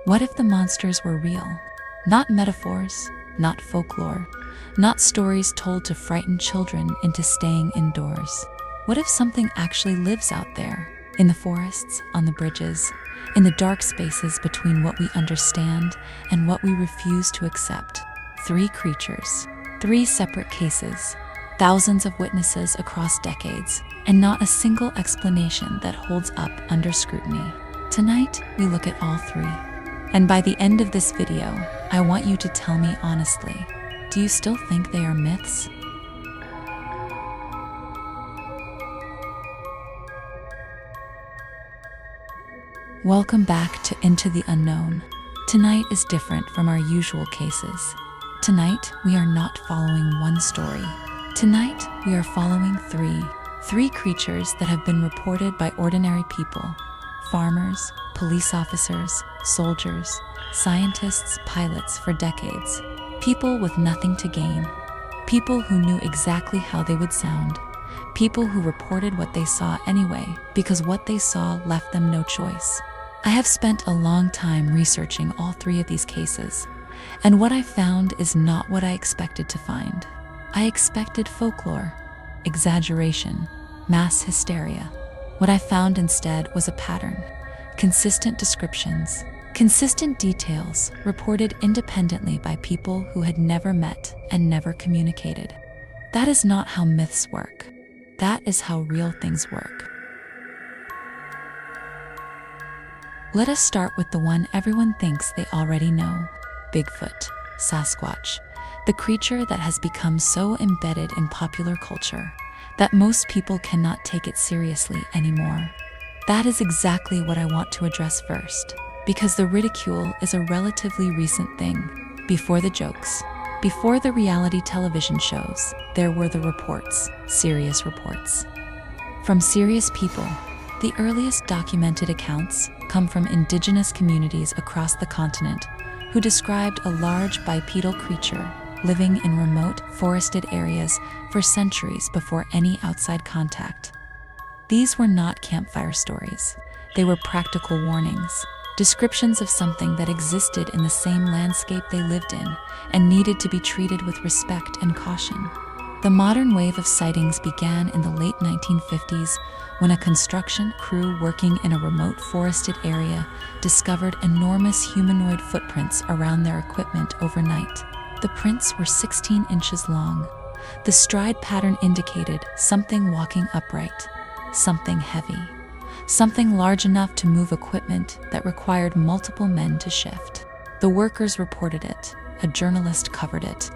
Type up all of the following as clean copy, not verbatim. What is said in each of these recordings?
What if the monsters were real? Not metaphors, not folklore, not stories told to frighten children into staying indoors. What if something actually lives out there, in the forests, on the bridges, in the dark spaces between what we understand and what we refuse to accept? 3 creatures, 3 separate cases, thousands of witnesses across decades, and not a single explanation that holds up under scrutiny. Tonight, we look at all 3. And by the end of this video, I want you to tell me honestly, do you still think they are myths? Welcome back to Into the Unknown. Tonight is different from our usual cases. Tonight, we are not following one story. Tonight, we are following 3 creatures that have been reported by ordinary people: farmers, police officers, soldiers, scientists, pilots for decades. People with nothing to gain. People who knew exactly how they would sound. People who reported what they saw anyway, because what they saw left them no choice. I have spent a long time researching all 3 of these cases, and what I found is not what I expected to find. I expected folklore, exaggeration, mass hysteria. What I found instead was a pattern, consistent descriptions, consistent details reported independently by people who had never met and never communicated. That is not how myths work. That is how real things work. Let us start with the one everyone thinks they already know: Bigfoot, Sasquatch, the creature that has become so embedded in popular culture that most people cannot take it seriously anymore. That is exactly what I want to address first, because the ridicule is a relatively recent thing. Before the jokes, before the reality television shows, there were the reports, serious reports. From serious people, the earliest documented accounts come from indigenous communities across the continent who described a large bipedal creature living in remote, forested areas for centuries before any outside contact. These were not campfire stories. They were practical warnings, descriptions of something that existed in the same landscape they lived in and needed to be treated with respect and caution. The modern wave of sightings began in the late 1950s when a construction crew working in a remote forested area discovered enormous humanoid footprints around their equipment overnight. The prints were 16 inches long. The stride pattern indicated something walking upright, something heavy, something large enough to move equipment that required multiple men to shift. The workers reported it, a journalist covered it,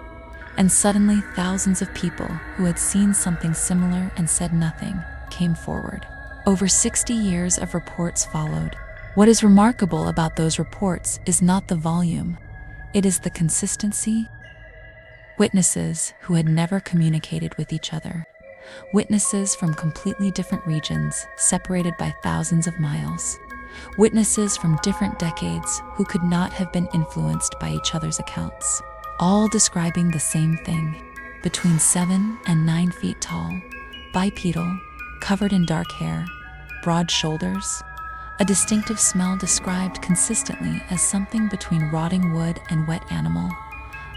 and suddenly thousands of people who had seen something similar and said nothing came forward. Over 60 years of reports followed. What is remarkable about those reports is not the volume, it is the consistency. Witnesses who had never communicated with each other. Witnesses from completely different regions, separated by thousands of miles. Witnesses from different decades who could not have been influenced by each other's accounts. All describing the same thing: between 7 and 9 feet tall, bipedal, covered in dark hair, broad shoulders. A distinctive smell described consistently as something between rotting wood and wet animal.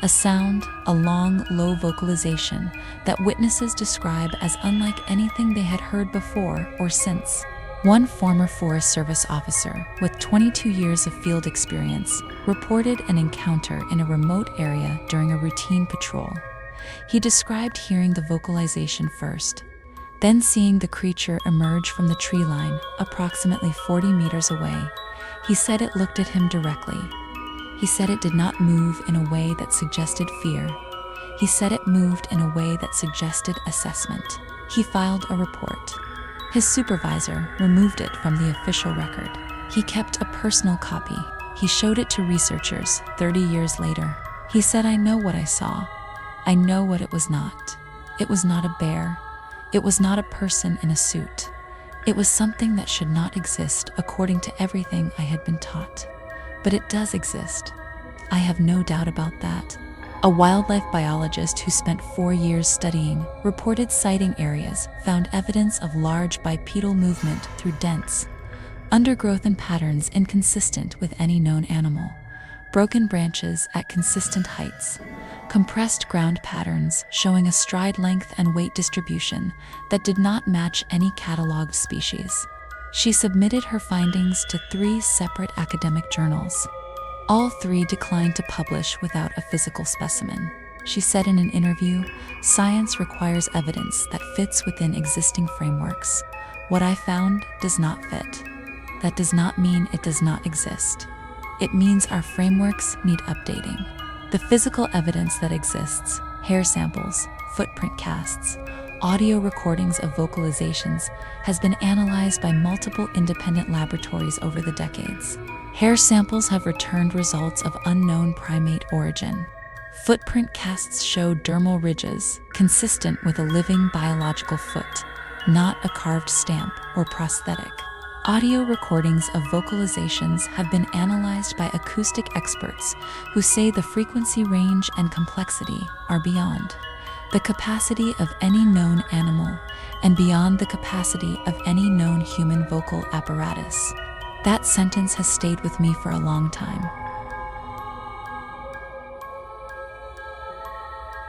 A sound, a long, low vocalization that witnesses describe as unlike anything they had heard before or since. One former Forest Service officer with 22 years of field experience reported an encounter in a remote area during a routine patrol. He described hearing the vocalization first, then seeing the creature emerge from the tree line approximately 40 meters away. He said it looked at him directly. He said it did not move in a way that suggested fear. He said it moved in a way that suggested assessment. He filed a report. His supervisor removed it from the official record. He kept a personal copy. He showed it to researchers 30 years later. He said, "I know what I saw. I know what it was not. It was not a bear. It was not a person in a suit. It was something that should not exist according to everything I had been taught. But it does exist. I have no doubt about that." A wildlife biologist who spent 4 years studying reported sighting areas found evidence of large bipedal movement through dense, undergrowth and patterns inconsistent with any known animal, broken branches at consistent heights, compressed ground patterns showing a stride length and weight distribution that did not match any cataloged species. She submitted her findings to 3 separate academic journals. All 3 declined to publish without a physical specimen. She said in an interview, "Science requires evidence that fits within existing frameworks. What I found does not fit. That does not mean it does not exist. It means our frameworks need updating." The physical evidence that exists, hair samples, footprint casts, audio recordings of vocalizations, has been analyzed by multiple independent laboratories over the decades. Hair samples have returned results of unknown primate origin. Footprint casts show dermal ridges, consistent with a living biological foot, not a carved stamp or prosthetic. Audio recordings of vocalizations have been analyzed by acoustic experts who say the frequency range and complexity are beyond the capacity of any known animal and beyond the capacity of any known human vocal apparatus. That sentence has stayed with me for a long time.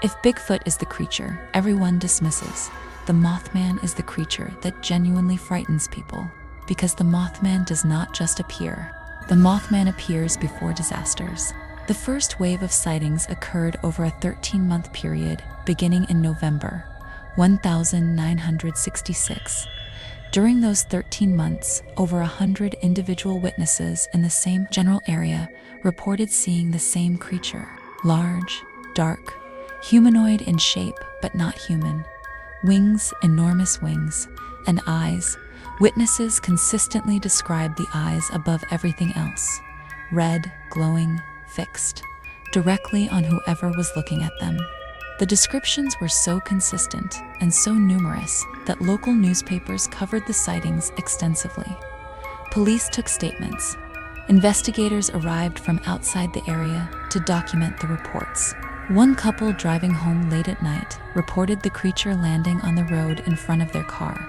If Bigfoot is the creature everyone dismisses, the Mothman is the creature that genuinely frightens people. Because the Mothman does not just appear. The Mothman appears before disasters. The first wave of sightings occurred over a 13-month period beginning in November 1966. During those 13 months, over 100 individual witnesses in the same general area reported seeing the same creature. Large, dark, humanoid in shape but not human. Wings, enormous wings, and eyes. Witnesses consistently described the eyes above everything else. Red, glowing, fixed, directly on whoever was looking at them. The descriptions were so consistent and so numerous that local newspapers covered the sightings extensively. Police took statements. Investigators arrived from outside the area to document the reports. One couple driving home late at night reported the creature landing on the road in front of their car.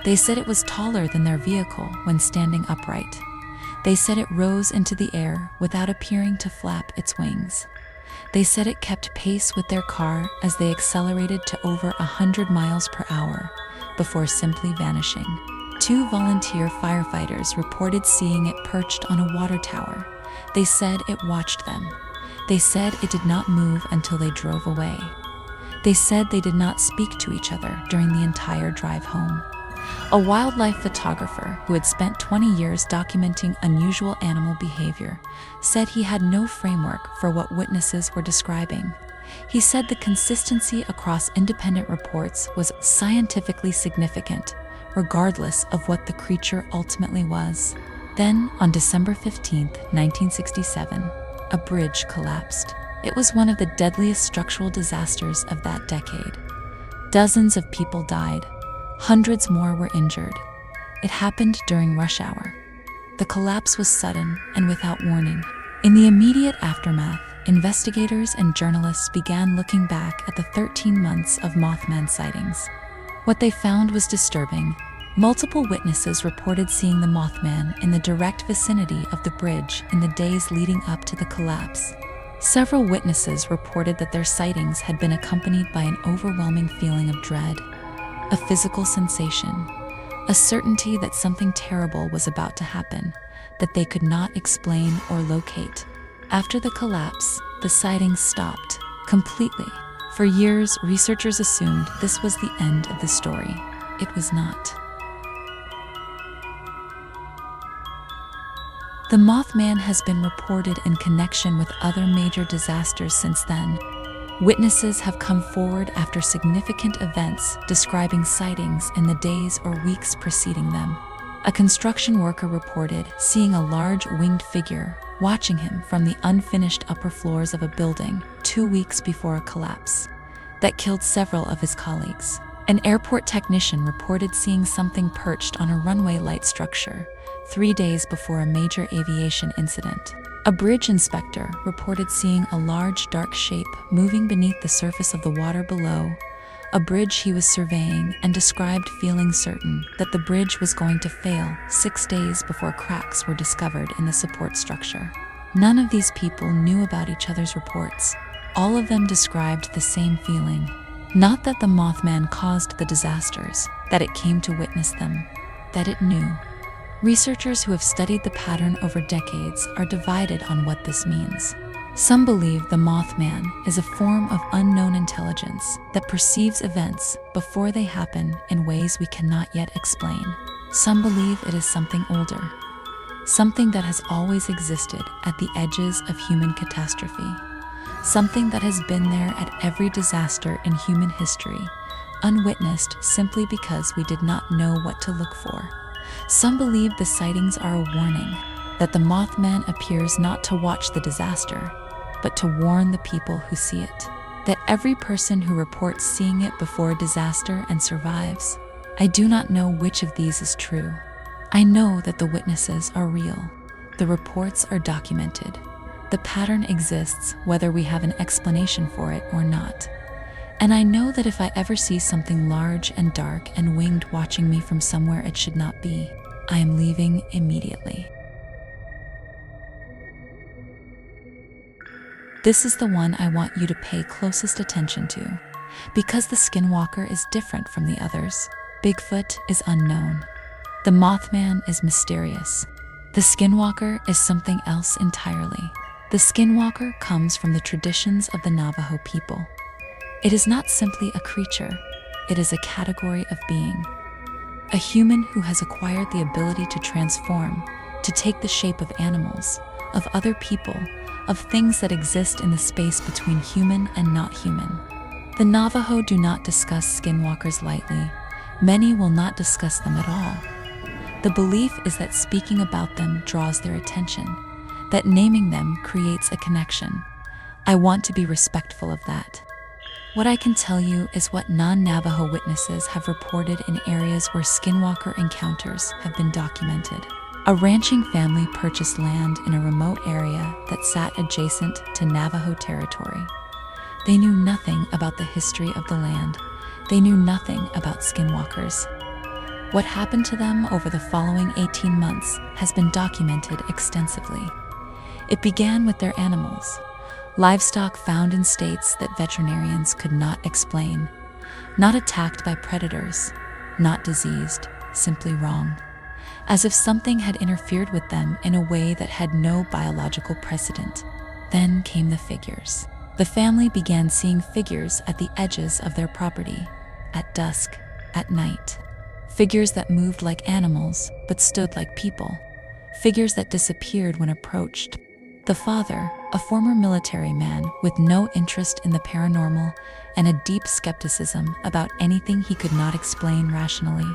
They said it was taller than their vehicle when standing upright. They said it rose into the air without appearing to flap its wings. They said it kept pace with their car as they accelerated to over 100 miles per hour before simply vanishing. 2 volunteer firefighters reported seeing it perched on a water tower. They said it watched them. They said it did not move until they drove away. They said they did not speak to each other during the entire drive home. A wildlife photographer who had spent 20 years documenting unusual animal behavior said he had no framework for what witnesses were describing. He said the consistency across independent reports was scientifically significant, regardless of what the creature ultimately was. Then, on December 15, 1967, a bridge collapsed. It was one of the deadliest structural disasters of that decade. Dozens of people died. Hundreds more were injured. It happened during rush hour. The collapse was sudden and without warning. In the immediate aftermath, investigators and journalists began looking back at the 13 months of Mothman sightings. What they found was disturbing. Multiple witnesses reported seeing the Mothman in the direct vicinity of the bridge in the days leading up to the collapse. Several witnesses reported that their sightings had been accompanied by an overwhelming feeling of dread. A physical sensation, a certainty that something terrible was about to happen, that they could not explain or locate. After the collapse, the sightings stopped, completely. For years, researchers assumed this was the end of the story. It was not. The Mothman has been reported in connection with other major disasters since then. Witnesses have come forward after significant events describing sightings in the days or weeks preceding them. A construction worker reported seeing a large winged figure watching him from the unfinished upper floors of a building 2 weeks before a collapse that killed several of his colleagues. An airport technician reported seeing something perched on a runway light structure 3 days before a major aviation incident. A bridge inspector reported seeing a large dark shape moving beneath the surface of the water below, a bridge he was surveying, and described feeling certain that the bridge was going to fail 6 days before cracks were discovered in the support structure. None of these people knew about each other's reports. All of them described the same feeling. Not that the Mothman caused the disasters, that it came to witness them, that it knew. Researchers who have studied the pattern over decades are divided on what this means. Some believe the Mothman is a form of unknown intelligence that perceives events before they happen in ways we cannot yet explain. Some believe it is something older, something that has always existed at the edges of human catastrophe, something that has been there at every disaster in human history, unwitnessed simply because we did not know what to look for. Some believe the sightings are a warning, that the Mothman appears not to watch the disaster, but to warn the people who see it, that every person who reports seeing it before a disaster and survives. I do not know which of these is true. I know that the witnesses are real. The reports are documented. The pattern exists whether we have an explanation for it or not. And I know that if I ever see something large and dark and winged watching me from somewhere it should not be, I am leaving immediately. This is the one I want you to pay closest attention to, because the Skinwalker is different from the others. Bigfoot is unknown. The Mothman is mysterious. The Skinwalker is something else entirely. The Skinwalker comes from the traditions of the Navajo people. It is not simply a creature, it is a category of being. A human who has acquired the ability to transform, to take the shape of animals, of other people, of things that exist in the space between human and not human. The Navajo do not discuss skinwalkers lightly. Many will not discuss them at all. The belief is that speaking about them draws their attention, that naming them creates a connection. I want to be respectful of that. What I can tell you is what non-Navajo witnesses have reported in areas where skinwalker encounters have been documented. A ranching family purchased land in a remote area that sat adjacent to Navajo territory. They knew nothing about the history of the land. They knew nothing about skinwalkers. What happened to them over the following 18 months has been documented extensively. It began with their animals, livestock found in states that veterinarians could not explain, not attacked by predators, not diseased, simply wrong, as if something had interfered with them in a way that had no biological precedent. Then came the figures. The family began seeing figures at the edges of their property, at dusk, at night. Figures that moved like animals, but stood like people. Figures that disappeared when approached. The father, a former military man with no interest in the paranormal and a deep skepticism about anything he could not explain rationally,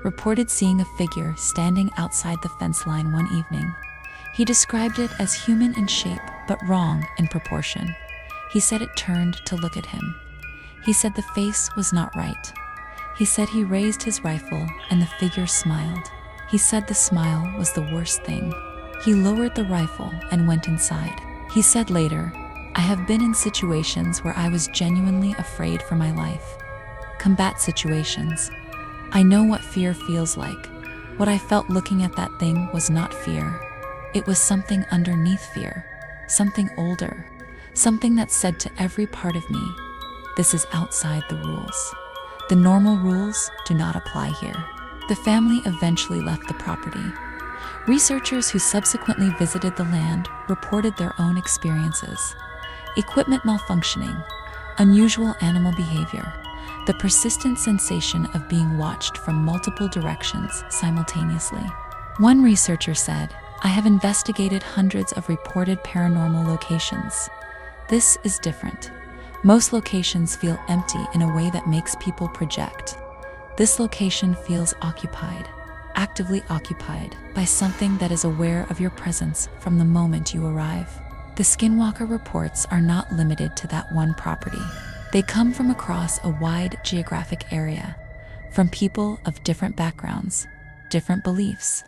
reported seeing a figure standing outside the fence line one evening. He described it as human in shape, but wrong in proportion. He said it turned to look at him. He said the face was not right. He said he raised his rifle and the figure smiled. He said the smile was the worst thing. He lowered the rifle and went inside. He said later, "I have been in situations where I was genuinely afraid for my life. Combat situations. I know what fear feels like. What I felt looking at that thing was not fear. It was something underneath fear, something older, something that said to every part of me, this is outside the rules. The normal rules do not apply here." The family eventually left the property. Researchers who subsequently visited the land reported their own experiences. Equipment malfunctioning, unusual animal behavior, the persistent sensation of being watched from multiple directions simultaneously. One researcher said, "I have investigated hundreds of reported paranormal locations. This is different. Most locations feel empty in a way that makes people project. This location feels occupied, actively occupied, by something that is aware of your presence from the moment you arrive." The Skinwalker reports are not limited to that one property. They come from across a wide geographic area, from people of different backgrounds, different beliefs,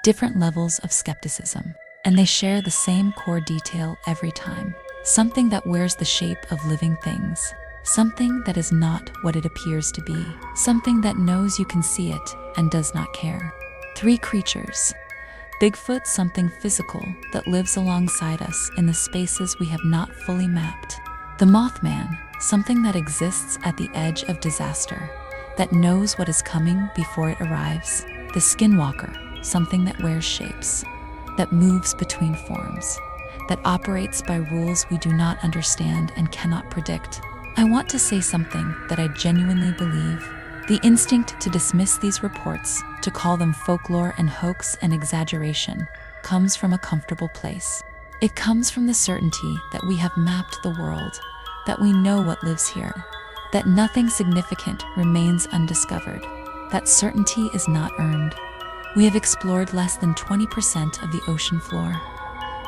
different levels of skepticism, and they share the same core detail every time, something that wears the shape of living things. something that is not what it appears to be, something that knows you can see it and does not care. 3 creatures. Bigfoot, something physical that lives alongside us in the spaces we have not fully mapped. The Mothman, something that exists at the edge of disaster, that knows what is coming before it arrives. The Skinwalker, something that wears shapes, that moves between forms, that operates by rules we do not understand and cannot predict. I want to say something that I genuinely believe. The instinct to dismiss these reports, to call them folklore and hoax and exaggeration, comes from a comfortable place. It comes from the certainty that we have mapped the world, that we know what lives here, that nothing significant remains undiscovered. That certainty is not earned. We have explored less than 20% of the ocean floor.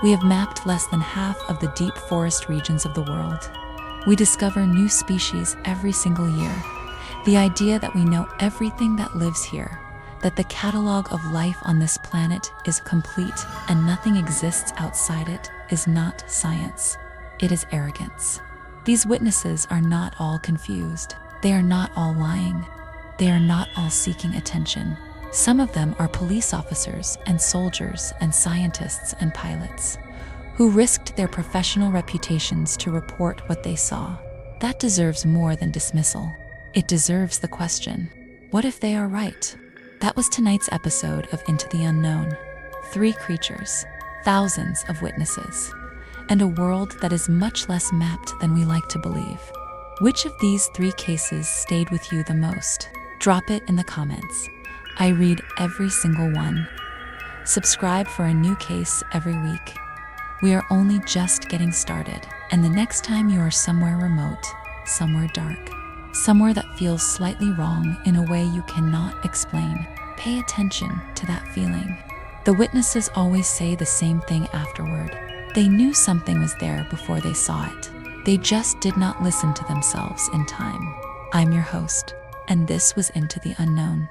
We have mapped less than half of the deep forest regions of the world. We discover new species every single year. The idea that we know everything that lives here, that the catalog of life on this planet is complete and nothing exists outside it, is not science. It is arrogance. These witnesses are not all confused. They are not all lying. They are not all seeking attention. Some of them are police officers and soldiers and scientists and pilots who risked their professional reputations to report what they saw. That deserves more than dismissal. It deserves the question, what if they are right? That was tonight's episode of Into the Unknown. 3 creatures, thousands of witnesses, and a world that is much less mapped than we like to believe. Which of these 3 cases stayed with you the most? Drop it in the comments. I read every single one. Subscribe for a new case every week. We are only just getting started, and the next time you are somewhere remote, somewhere dark, somewhere that feels slightly wrong in a way you cannot explain, pay attention to that feeling. The witnesses always say the same thing afterward. They knew something was there before they saw it. They just did not listen to themselves in time. I'm your host, and this was Into the Unknown.